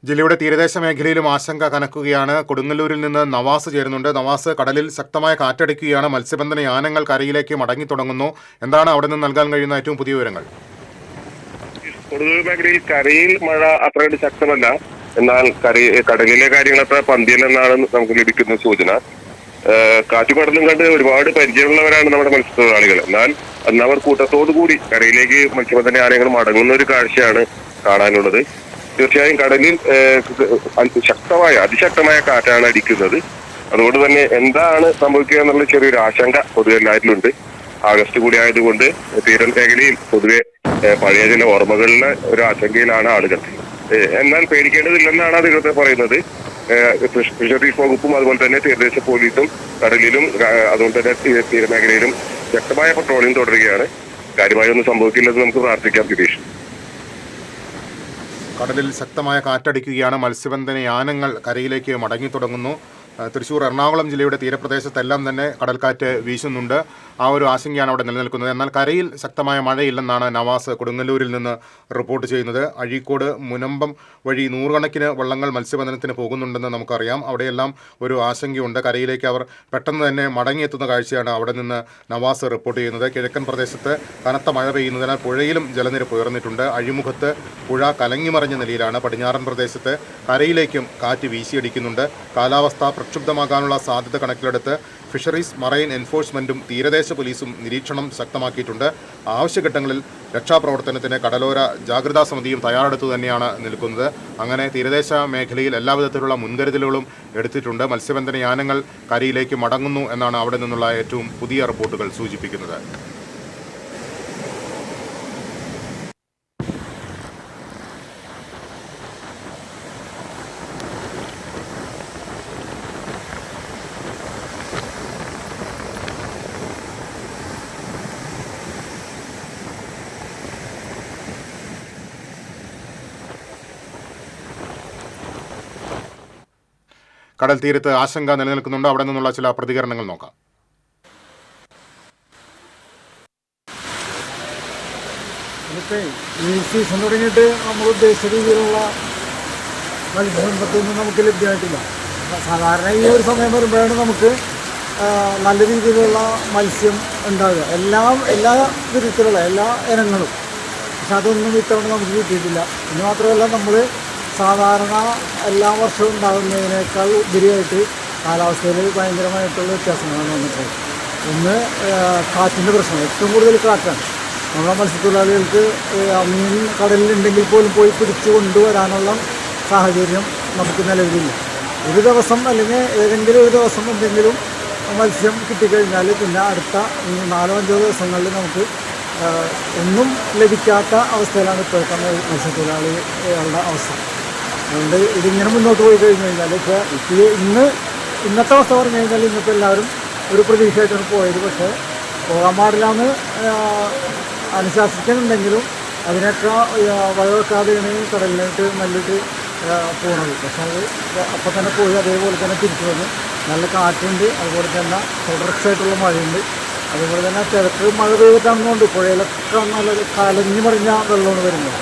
ജില്ലയുടെ തീരദേശ മേഖലയിലും ആശങ്ക കനക്കുകയാണ്. കൊടുങ്ങല്ലൂരിൽ നിന്ന് നവാസ് ചേരുന്നുണ്ട്. നവാസ്, കടലിൽ ശക്തമായ കാറ്റടിക്കുകയാണ്. മത്സ്യബന്ധന യാനങ്ങൾ കരയിലേക്ക് മടങ്ങി തുടങ്ങുന്നു. എന്താണ് അവിടെ നിന്ന് നൽകാൻ കഴിയുന്ന ഏറ്റവും പുതിയ വിവരങ്ങൾ? കൊടുങ്ങല്ലൂർ മേഖലയിൽ കരയിൽ മഴ അത്രയും ശക്തമല്ല. എന്നാൽ കടലിലെ കാര്യങ്ങൾ അത്ര പന്തിയല്ലെന്നാണ് നമുക്ക് ലഭിക്കുന്ന സൂചന. കാറ്റുകടലും കണ്ട് ഒരുപാട് പരിചയമുള്ളവരാണ് നമ്മുടെ മത്സ്യത്തൊഴിലാളികൾ. എന്നാൽ അന്ന് അവർ കൂട്ടത്തോടു കൂടി കരയിലേക്ക് മത്സ്യബന്ധന യാനങ്ങൾ മടങ്ങുന്ന ഒരു കാഴ്ചയാണ് കാണാനുള്ളത്. തീർച്ചയായും കടലിൽ അതിശക്തമായ കാറ്റാണ് അടിക്കുന്നത്. അതുകൊണ്ട് തന്നെ എന്താണ് സംഭവിക്കുക എന്നുള്ള ചെറിയൊരു ആശങ്ക പൊതുവെ എല്ലാവരിലുണ്ട്. ആഗസ്റ്റ് കൂടി ആയതുകൊണ്ട് തീരമേഖലയിൽ പൊതുവെ പഴയ ചില ഓർമ്മകളിലെ ഒരു ആശങ്കയിലാണ് ആളുകൾ. എന്നാൽ പേടിക്കേണ്ടതില്ലെന്നാണ് അധികൃതർ പറയുന്നത്. ഫിഷറീസ് വകുപ്പും അതുപോലെ തന്നെ തീരദേശ പോലീസും കടലിലും അതുപോലെ തന്നെ തീരമേഖലയിലും ശക്തമായ പട്രോളിംഗ് തുടരുകയാണ്. കാര്യമായി ഒന്നും സംഭവിക്കില്ലെന്ന് നമുക്ക് പ്രാർത്ഥിക്കാം. ഗിരീഷ്, കടലിൽ ശക്തമായ കാറ്റടിക്കുകയാണ്. മത്സ്യബന്ധന യാനങ്ങൾ കരയിലേക്ക് മടങ്ങി തുടങ്ങുന്നു. തൃശ്ശൂർ, എറണാകുളം ജില്ലയുടെ തീരപ്രദേശത്തെല്ലാം തന്നെ കടൽക്കാറ്റ് വീശുന്നുണ്ട്. ആ ഒരു ആശങ്കയാണ് അവിടെ നിലനിൽക്കുന്നത്. എന്നാൽ കരയിൽ ശക്തമായ മഴയില്ലെന്നാണ് നവാസ് കൊടുങ്ങല്ലൂരിൽ നിന്ന് റിപ്പോർട്ട് ചെയ്യുന്നത്. അഴീക്കോട്, മുനമ്പം വഴി നൂറുകണക്കിന് വള്ളങ്ങൾ മത്സ്യബന്ധനത്തിന് പോകുന്നുണ്ടെന്ന് നമുക്കറിയാം. അവിടെയെല്ലാം ഒരു ആശങ്കയുണ്ട്. കരയിലേക്ക് അവർ പെട്ടെന്ന് തന്നെ മടങ്ങിയെത്തുന്ന കാഴ്ചയാണ് അവിടെ നിന്ന് നവാസ് റിപ്പോർട്ട് ചെയ്യുന്നത്. കിഴക്കൻ പ്രദേശത്ത് കനത്ത മഴ പെയ്യുന്നതിനാൽ പുഴയിലും ജലനിരപ്പ് ഉയർന്നിട്ടുണ്ട്. അഴിമുഖത്ത് പുഴ കലങ്ങിമറിഞ്ഞ നിലയിലാണ്. പടിഞ്ഞാറൻ പ്രദേശത്ത് കരയിലേക്കും കാറ്റ് വീശിയടിക്കുന്നുണ്ട്. കാലാവസ്ഥ പ്രക്ഷുബ്ധമാകാനുള്ള സാധ്യത കണക്കിലെടുത്ത് ഫിഷറീസ്, മറൈൻ എൻഫോഴ്സ്മെന്റും തീരദേശ പോലീസും നിരീക്ഷണം ശക്തമാക്കിയിട്ടുണ്ട്. ആവശ്യഘട്ടങ്ങളിൽ രക്ഷാപ്രവർത്തനത്തിന് കടലോര ജാഗ്രതാ സമിതിയും തയ്യാറെടുത്തു തന്നെയാണ് നിൽക്കുന്നത്. അങ്ങനെ തീരദേശ മേഖലയിൽ എല്ലാവിധത്തിലുള്ള മുൻകരുതലുകളും എടുത്തിട്ടുണ്ട്. മത്സ്യബന്ധന യാനങ്ങൾ കരയിലേക്ക് മടങ്ങുന്നു എന്നാണ് അവിടെ നിന്നുള്ള ഏറ്റവും പുതിയ റിപ്പോർട്ടുകൾ സൂചിപ്പിക്കുന്നത്. കടൽ തീരത്ത് ആശങ്ക നിലനിൽക്കുന്നുണ്ട്. അവിടെ നിന്നുള്ള ചില പ്രതികരണങ്ങൾ നോക്കാം. ഈ സീസൺ തുടങ്ങിയിട്ട് നമ്മൾ ഉദ്ദേശിച്ച രീതിയിലുള്ള മത്സ്യബന്ധനത്തൊന്നും നമുക്ക് ലഭ്യമായിട്ടില്ല. സാധാരണ ഈ ഒരു സമയം വരുമ്പോഴാണ് നമുക്ക് നല്ല രീതിയിലുള്ള മത്സ്യം ഉണ്ടാകുക, എല്ലാ വിധത്തിലുള്ള എല്ലാ ഇനങ്ങളും. പക്ഷെ അതൊന്നും ഇത്തവണ നമുക്ക് കിട്ടിയിട്ടില്ല. ഇനി മാത്രമല്ല, നമ്മൾ സാധാരണ എല്ലാ വർഷവും ഉണ്ടാകുന്നതിനേക്കാൾ ഉപരിയായിട്ട് കാലാവസ്ഥയിൽ ഭയങ്കരമായിട്ടുള്ള വ്യത്യാസങ്ങളാണ് വന്നിട്ടുള്ളത്. ഒന്ന്, കാറ്റിൻ്റെ പ്രശ്നം. ഏറ്റവും കൂടുതൽ കാറ്റാണ്. നമ്മുടെ മത്സ്യത്തൊഴിലാളികൾക്ക് മീൻ കടലിലുണ്ടെങ്കിൽ പോലും പോയി പിടിച്ചു കൊണ്ടുവരാനുള്ള സാഹചര്യം നമുക്ക് നിലവിലില്ല. ഒരു ദിവസം അല്ലെങ്കിൽ ഏതെങ്കിലും ഒരു ദിവസം എന്തെങ്കിലും മത്സ്യം കിട്ടിക്കഴിഞ്ഞാൽ പിന്നെ അടുത്ത 4-5 ദിവസങ്ങളിൽ നമുക്ക് ഒന്നും ലഭിക്കാത്ത അവസ്ഥയിലാണ് ഇപ്പോഴത്തെ മത്സ്യത്തൊഴിലാളികളുടെ അവസ്ഥ. അതുകൊണ്ട് ഇതിങ്ങനെ മുന്നോട്ട് പോയി കഴിഞ്ഞ് കഴിഞ്ഞാൽ ഇപ്പോൾ ഇന്നത്തെ അവസ്ഥ പറഞ്ഞു കഴിഞ്ഞാൽ ഇന്നത്തെ എല്ലാവരും ഒരു പ്രതീക്ഷയായിട്ടാണ് പോയത്. പക്ഷേ പോകാൻ പാടില്ലാന്ന് അനുശാസിക്കുന്നുണ്ടെങ്കിലും അതിനൊക്കെ വഴവെക്കാതെയാണ് കടലിനായിട്ട് നല്ലിട്ട് പോകുന്നത്. പക്ഷേ അത് അപ്പം തന്നെ പോയി അതേപോലെ തന്നെ തിരിച്ചു വന്ന് നല്ല കാറ്റുണ്ട്. അതുപോലെ തന്നെ തുടർച്ചയായിട്ടുള്ള മഴയുണ്ട്. അതുപോലെ തന്നെ കിഴക്ക് മഴ പെയ്തിട്ടാണെന്നുണ്ട് പുഴയിലൊക്കെ നല്ല കലഞ്ഞു മറിഞ്ഞ വെള്ളമാണ് വരുന്നത്.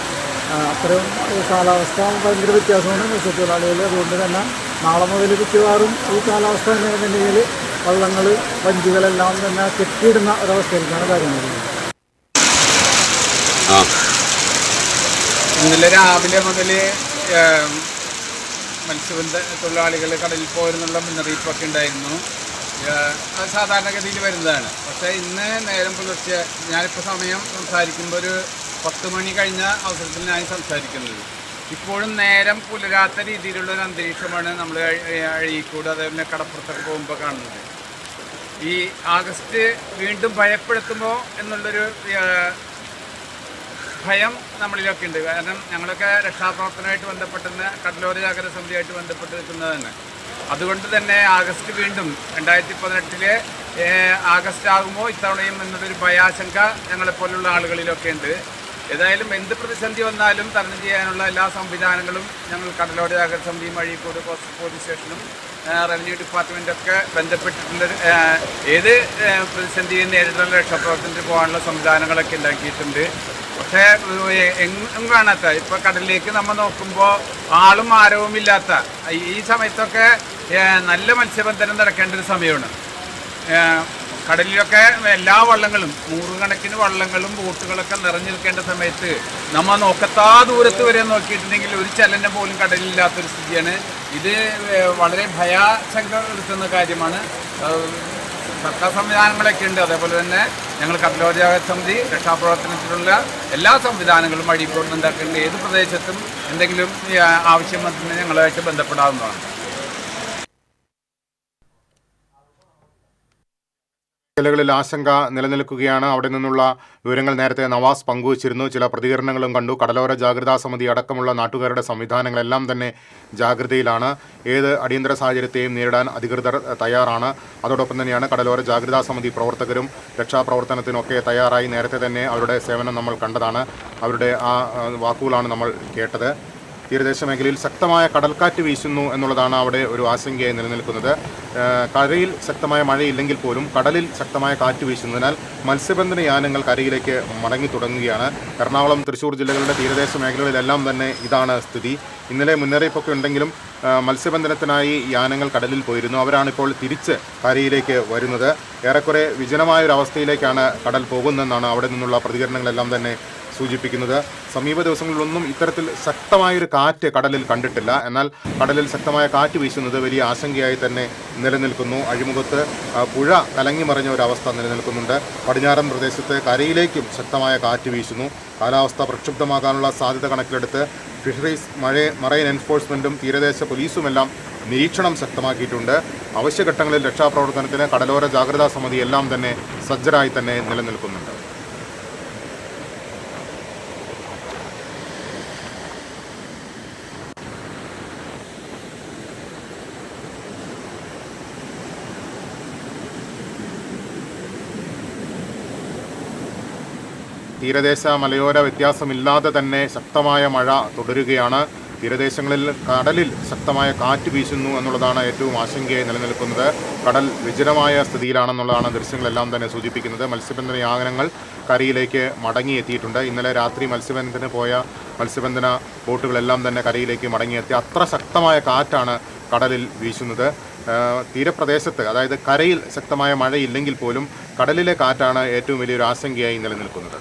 അത്രയും കാലാവസ്ഥ ഭയങ്കര വ്യത്യാസമാണ് മത്സ്യത്തൊഴിലാളികൾ. അതുകൊണ്ട് തന്നെ നാളെ മുതൽ മിക്കവാറും ഈ കാലാവസ്ഥ എന്നുണ്ടെങ്കിൽ വള്ളങ്ങൾ, വഞ്ചികളെല്ലാം തന്നെ കെട്ടിയിടുന്ന ഒരവസ്ഥയിലേക്കാണ് കാര്യങ്ങൾ. ഇന്നലെ രാവിലെ മുതൽ മത്സ്യബന്ധ കടലിൽ പോരുന്നുള്ള മുന്നറിയിപ്പൊക്കെ ഉണ്ടായിരുന്നു. അത് സാധാരണഗതിയിൽ വരുന്നതാണ്. പക്ഷേ ഇന്ന് നേരം പുലർച്ചെ, ഞാനിപ്പോൾ സമയം സംസാരിക്കുമ്പോൾ ഒരു 10 മണി കഴിഞ്ഞ അവസരത്തിൽ ഞാൻ സംസാരിക്കുന്നത്. ഇപ്പോഴും നേരം പുലരാത്ത രീതിയിലുള്ളൊരു അന്തരീക്ഷമാണ് നമ്മൾ അഴീക്കോട് അതേപോലെ കടപ്പുറത്തൊക്കെ പോകുമ്പോൾ കാണുന്നത്. ഈ ആഗസ്റ്റ് വീണ്ടും ഭയപ്പെടുത്തുമോ എന്നുള്ളൊരു ഭയം നമ്മളിലൊക്കെ ഉണ്ട്. കാരണം ഞങ്ങളൊക്കെ രക്ഷാപ്രവർത്തനമായിട്ട് ബന്ധപ്പെട്ടുന്ന കടലോര ജാഗ്രത സമിതിയായിട്ട് ബന്ധപ്പെട്ട് നിൽക്കുന്നതാണ്. അതുകൊണ്ട് തന്നെ ആഗസ്റ്റ് വീണ്ടും 2018 ആഗസ്റ്റ് ആകുമ്പോൾ ഇത്തവണയും എന്നുള്ളൊരു ഭയാശങ്ക ഞങ്ങളെപ്പോലുള്ള ആളുകളിലൊക്കെ ഉണ്ട്. ഏതായാലും എന്ത് പ്രതിസന്ധി വന്നാലും തരണം ചെയ്യാനുള്ള എല്ലാ സംവിധാനങ്ങളും ഞങ്ങൾ കടലോര ജാഗ്രത സമിതിയും അഴീക്കോട് കോസ്റ്റൽ പോലീസ് സ്റ്റേഷനും റവന്യൂ ഡിപ്പാർട്ട്മെൻറ്റൊക്കെ ബന്ധപ്പെട്ടിട്ടുള്ള ഏത് പ്രതിസന്ധിയും നേരിട്ടുള്ള രക്ഷാപ്രവർത്തനത്തിന് പോകാനുള്ള സംവിധാനങ്ങളൊക്കെ ഉണ്ടാക്കിയിട്ടുണ്ട്. പക്ഷേ എങ്ങും കാണാത്ത ഇപ്പോൾ കടലിലേക്ക് നമ്മൾ നോക്കുമ്പോൾ ആളും ആരവും ഇല്ലാത്ത ഈ സമയത്തൊക്കെ നല്ല മത്സ്യബന്ധനം നടക്കേണ്ട ഒരു സമയമാണ്. കടലിലൊക്കെ എല്ലാ വള്ളങ്ങളും നൂറുകണക്കിന് വള്ളങ്ങളും ബോട്ടുകളൊക്കെ നിറഞ്ഞു നിൽക്കേണ്ട സമയത്ത് നമ്മൾ നോക്കത്താ ദൂരത്ത് വരെ നോക്കിയിട്ടുണ്ടെങ്കിൽ ഒരു ചലനം പോലും കടലില്ലാത്തൊരു സ്ഥിതിയാണ്. ഇത് വളരെ ഭയാശങ്ക എടുത്തുന്ന കാര്യമാണ്. സർക്കാർ സംവിധാനങ്ങളൊക്കെ ഉണ്ട്. അതേപോലെ തന്നെ ഞങ്ങൾ കടലോര ജാഗ്രതാ സമിതി രക്ഷാപ്രവർത്തനത്തിലുള്ള എല്ലാ സംവിധാനങ്ങളും അഴിക്കോട് ഉണ്ടാക്കേണ്ട ഏത് പ്രദേശത്തും എന്തെങ്കിലും ആവശ്യം വന്നിട്ടുണ്ടെങ്കിൽ ഞങ്ങളുമായിട്ട് ബന്ധപ്പെടാവുന്നതാണ്. മേഖലകളിൽ ആശങ്ക നിലനിൽക്കുകയാണ്. അവിടെ നിന്നുള്ള വിവരങ്ങൾ നേരത്തെ നവാസ് പങ്കുവച്ചിരുന്നു. ചില പ്രതികരണങ്ങളും കണ്ടു. കടലോര ജാഗ്രതാ സമിതി അടക്കമുള്ള നാട്ടുകാരുടെ സംവിധാനങ്ങളെല്ലാം തന്നെ ജാഗ്രതയിലാണ്. ഏത് അടിയന്തര സാഹചര്യത്തെയും നേരിടാൻ അധികൃതർ തയ്യാറാണ്. അതോടൊപ്പം തന്നെയാണ് കടലോര ജാഗ്രതാ സമിതി പ്രവർത്തകരും രക്ഷാപ്രവർത്തനത്തിനൊക്കെ തയ്യാറായി. നേരത്തെ തന്നെ അവരുടെ സേവനം നമ്മൾ കണ്ടതാണ്. അവരുടെ ആ വാക്കുകളാണ് നമ്മൾ കേട്ടത്. തീരദേശ മേഖലയിൽ ശക്തമായ കടൽക്കാറ്റ് വീശുന്നു എന്നുള്ളതാണ് അവിടെ ഒരു ആശങ്കയായി നിലനിൽക്കുന്നത്. കരയിൽ ശക്തമായ മഴയില്ലെങ്കിൽ പോലും കടലിൽ ശക്തമായ കാറ്റ് വീശുന്നതിനാൽ മത്സ്യബന്ധന യാനങ്ങൾ കരയിലേക്ക് മടങ്ങി തുടങ്ങുകയാണ്. എറണാകുളം, തൃശ്ശൂർ ജില്ലകളുടെ തീരദേശ മേഖലകളിലെല്ലാം തന്നെ ഇതാണ് സ്ഥിതി. ഇന്നലെ മുന്നറിയിപ്പൊക്കെ ഉണ്ടെങ്കിലും മത്സ്യബന്ധനത്തിനായി യാനങ്ങൾ കടലിൽ പോയിരുന്നു. അവരാണിപ്പോൾ തിരിച്ച് കരയിലേക്ക് വരുന്നത്. ഏറെക്കുറെ വിജനമായൊരവസ്ഥയിലേക്കാണ് കടൽ പോകുന്നതെന്നാണ് അവിടെ നിന്നുള്ള പ്രതികരണങ്ങളെല്ലാം തന്നെ സൂചിപ്പിക്കുന്നത്. സമീപ ദിവസങ്ങളിലൊന്നും ഇത്തരത്തിൽ ശക്തമായൊരു കാറ്റ് കടലിൽ കണ്ടിട്ടില്ല. എന്നാൽ കടലിൽ ശക്തമായ കാറ്റ് വീശുന്നത് വലിയ ആശങ്കയായി തന്നെ നിലനിൽക്കുന്നു. അഴിമുഖത്ത് പുഴ കലങ്ങിമറിഞ്ഞ ഒരവസ്ഥ നിലനിൽക്കുന്നുണ്ട്. പടിഞ്ഞാറൻ പ്രദേശത്ത് കരയിലേക്കും ശക്തമായ കാറ്റ് വീശുന്നു. കാലാവസ്ഥ പ്രക്ഷുബ്ധമാകാനുള്ള സാധ്യത കണക്കിലെടുത്ത് ഫിഷറീസ്, മറൈൻ എൻഫോഴ്സ്മെൻറ്റും തീരദേശ പോലീസുമെല്ലാം നിരീക്ഷണം ശക്തമാക്കിയിട്ടുണ്ട്. അവശ്യഘട്ടങ്ങളിൽ രക്ഷാപ്രവർത്തനത്തിന് കടലോര ജാഗ്രതാ സമിതി എല്ലാം തന്നെ സജ്ജരായി തന്നെ നിലനിൽക്കുന്നുണ്ട്. തീരദേശ മലയോര വ്യത്യാസമില്ലാതെ തന്നെ ശക്തമായ മഴ തുടരുകയാണ്. തീരദേശങ്ങളിൽ കടലിൽ ശക്തമായ കാറ്റ് വീശുന്നു എന്നുള്ളതാണ് ഏറ്റവും ആശങ്കയായി നിലനിൽക്കുന്നത്. കടൽ വിജനമായ സ്ഥിതിയിലാണെന്നുള്ളതാണ് ദൃശ്യങ്ങളെല്ലാം തന്നെ സൂചിപ്പിക്കുന്നത്. മത്സ്യബന്ധന യാനങ്ങൾ കരയിലേക്ക് മടങ്ങിയെത്തിയിട്ടുണ്ട്. ഇന്നലെ രാത്രി മത്സ്യബന്ധനത്തിന് പോയ മത്സ്യബന്ധന ബോട്ടുകളെല്ലാം തന്നെ കരയിലേക്ക് മടങ്ങിയെത്തി. അത്ര ശക്തമായ കാറ്റാണ് കടലിൽ വീശുന്നത്. തീരപ്രദേശത്ത്, അതായത് കരയിൽ ശക്തമായ മഴയില്ലെങ്കിൽ പോലും കടലിലെ കാറ്റാണ് ഏറ്റവും വലിയൊരു ആശങ്കയായി നിലനിൽക്കുന്നത്.